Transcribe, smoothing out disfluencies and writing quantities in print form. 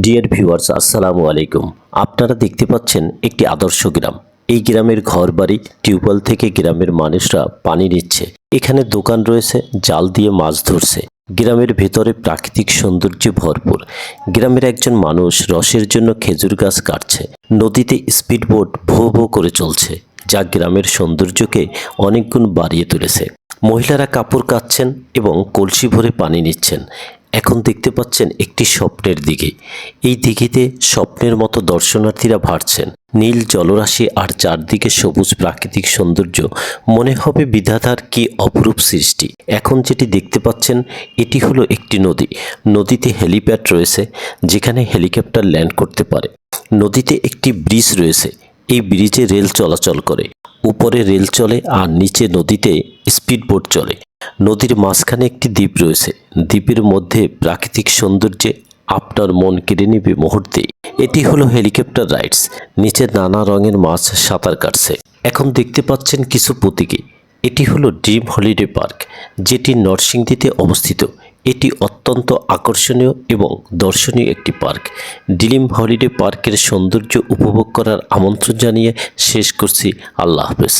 Dear viewers, আসসালামু আলাইকুম। আপনারা দেখতে পাচ্ছেন একটি আদর্শ গ্রাম। এই গ্রামের ঘরবাড়ি, টিউবওয়েল থেকে গ্রামের মানুষরা পানি নিচ্ছে। এখানে দোকান রয়েছে, জাল দিয়ে মাছ ধরছে। গ্রামের ভেতরে প্রাকৃতিক সৌন্দর্যে ভরপুর। গ্রামের একজন মানুষ রসের জন্য খেজুর গাছ কাটছে। নদীতে স্পিডবোট ভো ভো করে চলছে, যা গ্রামের সৌন্দর্যকে অনেক গুণ বাড়িয়ে তুলেছে। মহিলারা কাপড় কাচ্ছেন এবং কলসি ভরে পানি নিচ্ছেন। এখন দেখতে পাচ্ছেন একটি স্বপ্নের দিঘি। এই দিঘিতে স্বপ্নের মতো দর্শনার্থীরা ভাসছেন। নীল জলরাশি আর চারদিকে সবুজ প্রাকৃতিক সৌন্দর্য, মনে হবে বিধাতার কি অপরূপ সৃষ্টি। এখন যেটি দেখতে পাচ্ছেন এটি হলো একটি নদী। নদীতে হেলিপ্যাড রয়েছে, যেখানে হেলিকপ্টার ল্যান্ড করতে পারে। নদীতে একটি ব্রিজ রয়েছে, এই ব্রিজে রেল চলাচল করে। উপরে রেল চলে আর নিচে নদীতে স্পিডবোট চলে। নদীর মাঝখানে একটি দ্বীপ রয়েছে। দ্বীপের মধ্যে প্রাকৃতিক সৌন্দর্যে আপনার মন কেড়ে নেবে মুহূর্তেই। এটি হলো হেলিকপ্টার রাইডস। নিচে নানা রঙের মাছ সাঁতার কাটছে। এখন দেখতে পাচ্ছেন কিছু প্রতীকী। এটি হলো ড্রিম হলিডে পার্ক, যেটি নরসিংদীতে অবস্থিত। এটি অত্যন্ত আকর্ষণীয় এবং দর্শনীয় একটি পার্ক। ড্রিম হলিডে পার্কের সৌন্দর্য উপভোগ করার আমন্ত্রণ জানিয়ে শেষ করছি। আল্লাহ হাফেজ।